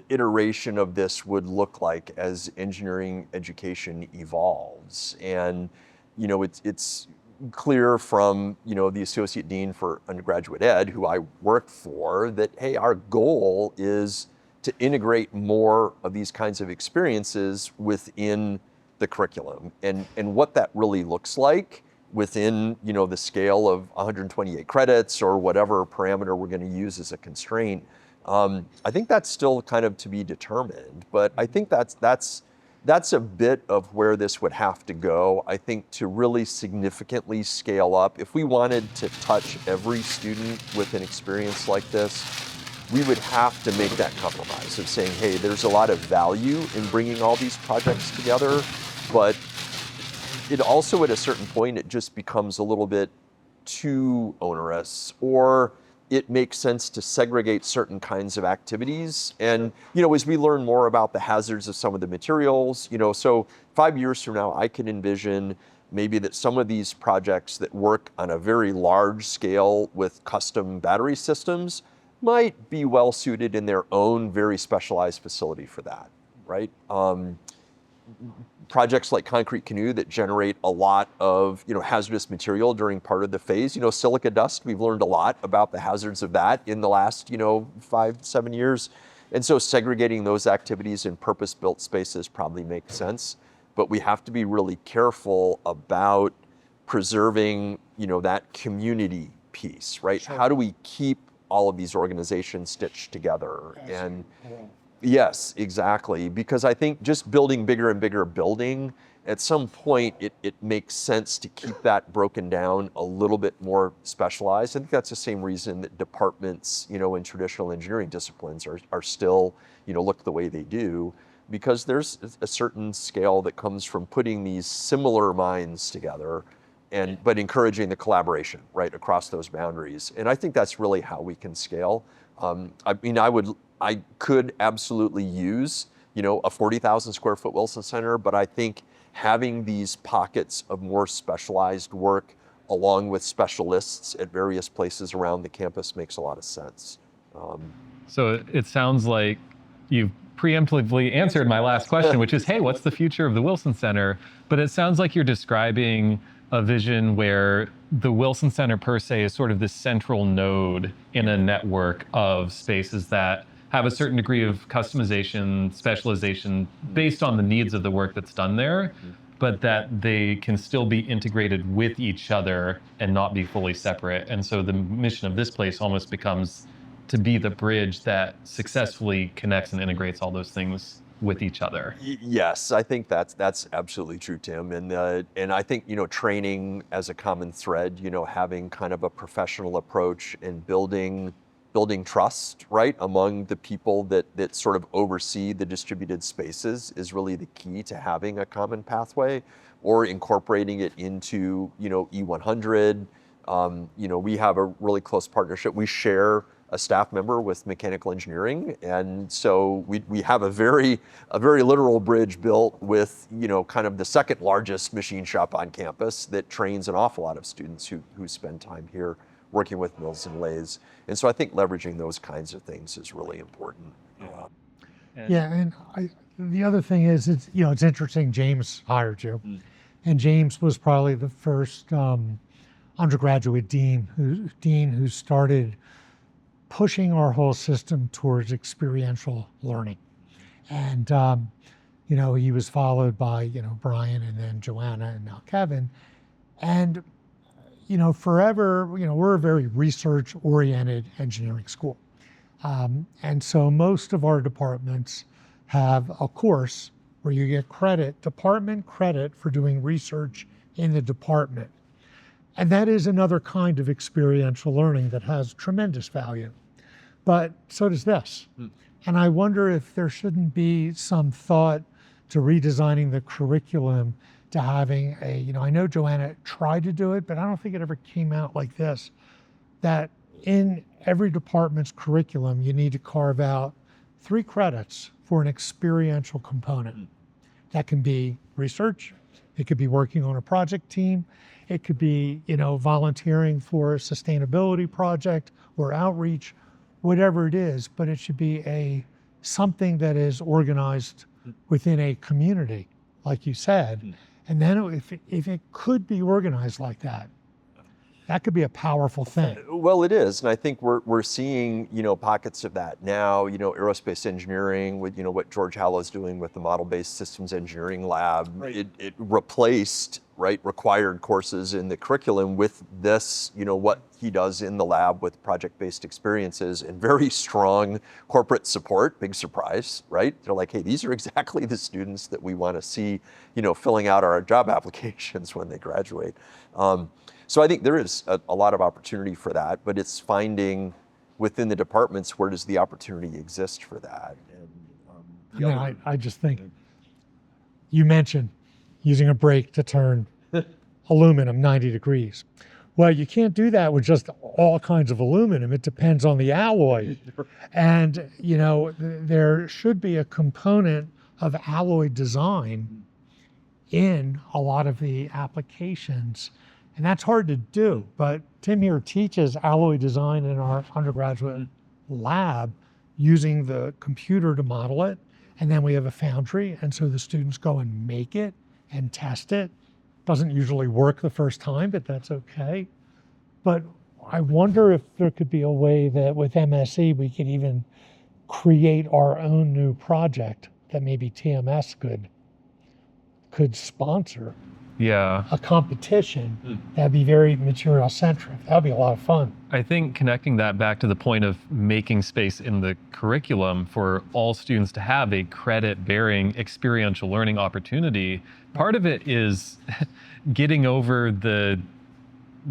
iteration of this would look like as engineering education evolves. And, it's clear from, the Associate Dean for Undergraduate Ed, who I worked for, that, hey, our goal is to integrate more of these kinds of experiences within the curriculum. And what that really looks like within, the scale of 128 credits or whatever parameter we're going to use as a constraint, I think that's still kind of to be determined. But I think that's a bit of where this would have to go. I think to really significantly scale up, if we wanted to touch every student with an experience like this, we would have to make that compromise of saying, hey, there's a lot of value in bringing all these projects together, but it also at a certain point, it just becomes a little bit too onerous, or it makes sense to segregate certain kinds of activities. And, as we learn more about the hazards of some of the materials, so 5 years from now, I can envision maybe that some of these projects that work on a very large scale with custom battery systems might be well suited in their own very specialized facility for that, right? Projects like Concrete Canoe that generate a lot of hazardous material during part of the phase. Silica dust, we've learned a lot about the hazards of that in the last 5-7 years. And so segregating those activities in purpose-built spaces probably makes sense. But we have to be really careful about preserving that community piece, right? Sure. How do we keep all of these organizations stitched together? Yes. And yes, exactly. Because I think just building bigger and bigger building, at some point it makes sense to keep that broken down a little bit more specialized. I think that's the same reason that departments, in traditional engineering disciplines are still, look the way they do, because there's a certain scale that comes from putting these similar minds together but encouraging the collaboration, right, across those boundaries. And I think that's really how we can scale. I could absolutely use, a 40,000 square foot Wilson Center, but I think having these pockets of more specialized work along with specialists at various places around the campus makes a lot of sense. So it sounds like you've preemptively answered my last question, which is, hey, what's the future of the Wilson Center? But it sounds like you're describing a vision where the Wilson Center per se is sort of this central node in a network of spaces that have a certain degree of customization, specialization based on the needs of the work that's done there, but that they can still be integrated with each other and not be fully separate. And so the mission of this place almost becomes to be the bridge that successfully connects and integrates all those things with each other. Yes, I think that's absolutely true, Tim. And I think, training as a common thread, having kind of a professional approach and building trust, right, among the people that sort of oversee the distributed spaces is really the key to having a common pathway, or incorporating it into, E100. We have a really close partnership. We share a staff member with mechanical engineering, and so we have a very literal bridge built with kind of the second largest machine shop on campus that trains an awful lot of students who spend time here working with mills and lathes. And so I think leveraging those kinds of things is really important. Yeah, and the other thing is, it's interesting. James hired you, and James was probably the first undergraduate dean who started pushing our whole system towards experiential learning. And he was followed by Brian, and then Joanna, and now Kevin. And forever, we're a very research-oriented engineering school. And so most of our departments have a course where you get department credit for doing research in the department. And that is another kind of experiential learning that has tremendous value. But so does this. And I wonder if there shouldn't be some thought to redesigning the curriculum, to having I know Joanna tried to do it, but I don't think it ever came out like this, that in every department's curriculum, you need to carve out 3 credits for an experiential component. That can be research, it could be working on a project team, it could be, volunteering for a sustainability project or outreach, whatever it is, but it should be something that is organized within a community, like you said, And then if it could be organized like that, that could be a powerful thing. Well, it is, and I think we're seeing pockets of that now. Aerospace engineering with what George Hallow's doing with the model-based systems engineering lab. Right. It replaced required courses in the curriculum with this. What he does in the lab with project-based experiences and very strong corporate support. Big surprise, right? They're like, hey, these are exactly the students that we want to see, filling out our job applications when they graduate. So I think there is a lot of opportunity for that, but it's finding within the departments where does the opportunity exist for that. And, I just think you mentioned using a brake to turn aluminum 90 degrees. Well, you can't do that with just all kinds of aluminum. It depends on the alloy. And, there should be a component of alloy design in a lot of the applications. And that's hard to do, but Tim here teaches alloy design in our undergraduate lab using the computer to model it. And then we have a foundry, and so the students go and make it and test it. Doesn't usually work the first time, but that's okay. But I wonder if there could be a way that with MSE we could even create our own new project that maybe TMS could sponsor. Yeah. A competition that'd be very material centric. That'd be a lot of fun. I think connecting that back to the point of making space in the curriculum for all students to have a credit-bearing experiential learning opportunity, part of it is getting over the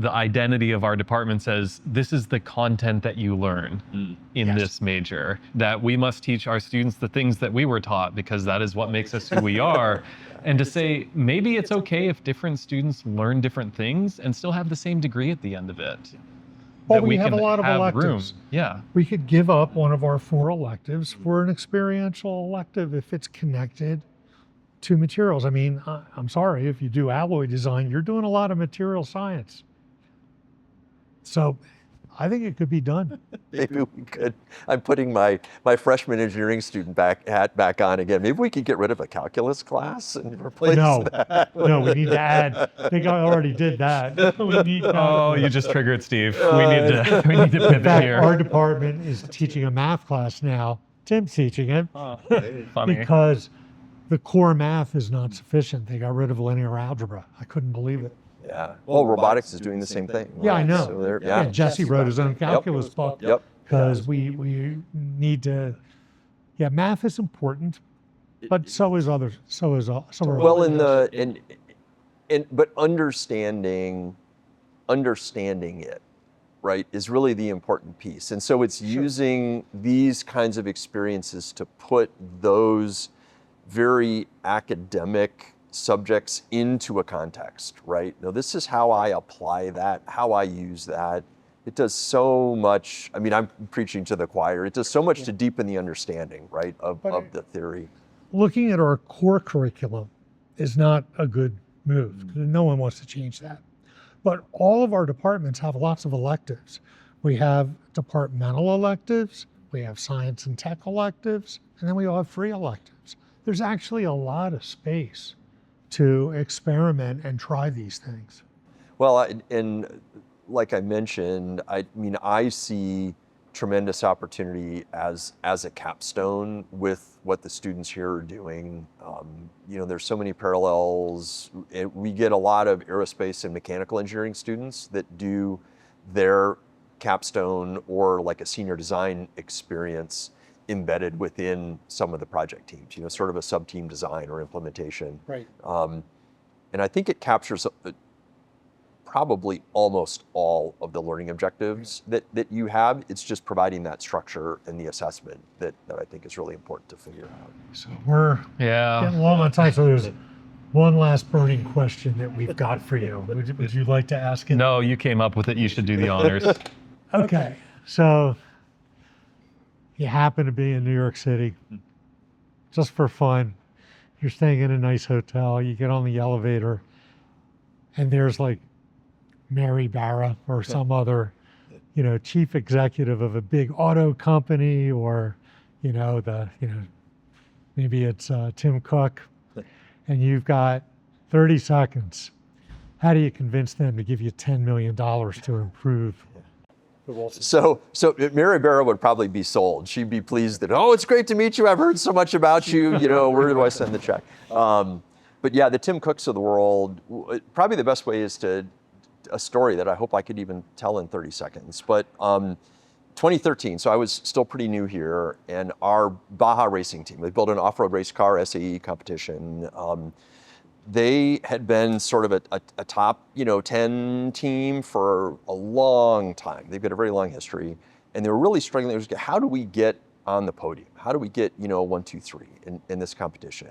identity of our department as this is the content that you learn in this major, that we must teach our students the things that we were taught because that is what makes us who we are. And to say, maybe it's okay if different students learn different things and still have the same degree at the end of it. Well, That we have can a lot of have electives. room. Yeah. We could give up one of our 4 electives for an experiential elective if it's connected to materials. I mean, I'm sorry, if you do alloy design, you're doing a lot of material science. So I think it could be done. maybe we could. I'm putting my freshman engineering student hat back on again. Maybe we could get rid of a calculus class and replace that. No, we need to add. I think I already did that. We need Oh, you just triggered Steve. We need to pivot In fact, here. our department is teaching a math class now. Tim's teaching it Funny. because the core math is not sufficient. They got rid of linear algebra. I couldn't believe it. Yeah. Well, robotics is doing the same thing. Yeah, I know. So they're- Yeah, Jesse wrote his own calculus book Yep. because we need to. Yeah, math is important, but so is others. So are Well, others. but understanding it, right, is really the important piece. And so it's using these kinds of experiences to put those very academic subjects into a context, right? Now, this is how I apply that, how I use that. It does so much. I mean, I'm preaching to the choir. It does so much to deepen the understanding, right, of the theory. Looking at our core curriculum is not a good move. No one wants to change that. But all of our departments have lots of electives. We have departmental electives, we have science and tech electives, and then we all have free electives. There's actually a lot of space to experiment and try these things. Well, and like I mentioned, I mean, I see tremendous opportunity as a capstone with what the students here are doing. There's so many parallels. We get a lot of aerospace and mechanical engineering students that do their capstone or like a senior design experience embedded within some of the project teams, sort of a sub-team design or implementation. Right. And I think it captures probably almost all of the learning objectives that you have. It's just providing that structure and the assessment that I think is really important to figure out. So we're getting long on time. So there's one last burning question that we've got for you. Would you like to ask it? No, you came up with it. You should do the honors. Okay. So you happen to be in New York City just for fun. You're staying in a nice hotel. You get on the elevator and there's like Mary Barra or some other, chief executive of a big auto company, or, maybe it's Tim Cook, and you've got 30 seconds. How do you convince them to give you $10 million to improve the Wilson? So Mary Barra would probably be sold. She'd be pleased that, oh, it's great to meet you. I've heard so much about you. You know, where do I send the check? But yeah, the Tim Cooks of the world, probably the best way is to a story that I hope I could even tell in 30 seconds. But 2013, so I was still pretty new here, and our Baja racing team, they built an off-road race car SAE competition. They had been sort of a top, 10 team for a long time. They've got a very long history, and they were really struggling. It was, how do we get on the podium? How do we get, 1, 2, 3 in this competition?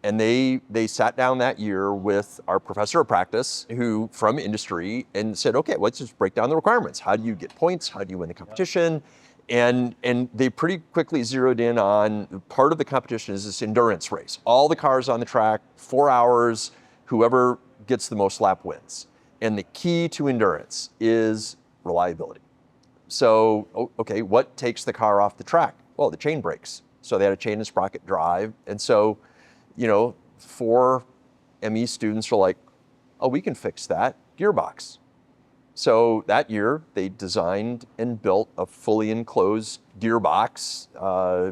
And they sat down that year with our professor of practice, who from industry, and said, okay, let's just break down the requirements. How do you get points? How do you win the competition? And they pretty quickly zeroed in on part of the competition is this endurance race. All the cars on the track, 4 hours, whoever gets the most lap wins. And the key to endurance is reliability. So, okay, what takes the car off the track? Well, the chain brakes. So they had a chain and sprocket drive. And so, 4 ME students were like, oh, we can fix that gearbox. So that year, they designed and built a fully enclosed gearbox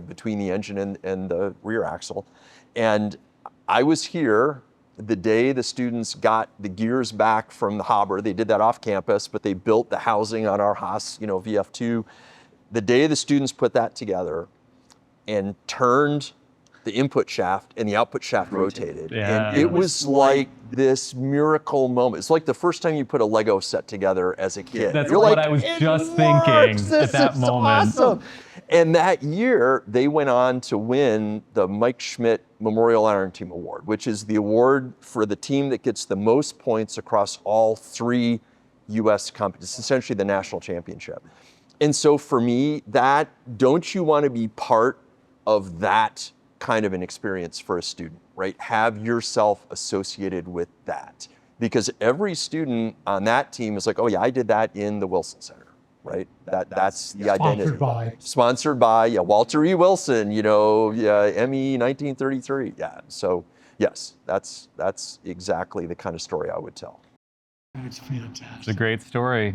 between the engine and the rear axle. And I was here the day the students got the gears back from the Hobber. They did that off campus, but they built the housing on our Haas, VF2. The day the students put that together and turned the input shaft and the output shaft rotated. Yeah. And it was like this miracle moment. It's like the first time you put a Lego set together as a kid. That's You're what like, I was "It just works! thinking at This that is moment." Awesome. And that year, they went on to win the Mike Schmidt Memorial Iron Team Award, which is the award for the team that gets the most points across all 3 U.S. competitions, essentially the national championship. And so for me, don't you want to be part of that kind of an experience for a student, right? Have yourself associated with that. Because every student on that team is like, oh yeah, I did that in the Wilson Center, right? That's the identity. Sponsored by Walter E. Wilson, ME 1933. Yeah, so yes, that's exactly the kind of story I would tell. That's fantastic. It's a great story.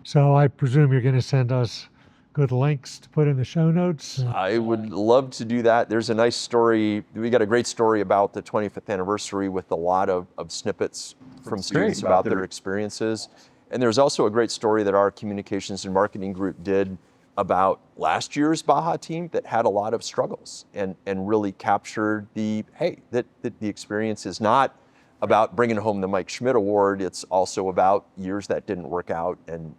So I presume you're going to send us good links to put in the show notes. I would love to do that. There's a nice story. We got a great story about the 25th anniversary with a lot of snippets from students about their experiences. And there's also a great story that our communications and marketing group did about last year's Baja team that had a lot of struggles and really captured that the experience is not about bringing home the Mike Schmidt Award. It's also about years that didn't work out and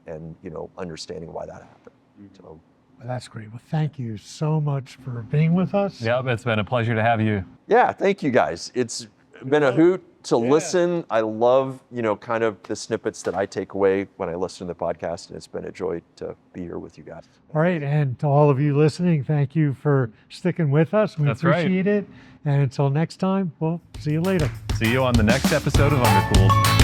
understanding why that happened. So. Well, that's great. Well, thank you so much for being with us. Yep, it's been a pleasure to have you. Yeah, thank you guys. It's been a hoot to listen. I love, kind of the snippets that I take away when I listen to the podcast, and it's been a joy to be here with you guys. All right, and to all of you listening, thank you for sticking with us. We appreciate it. And until next time, we'll see you later. See you on the next episode of Undercooled.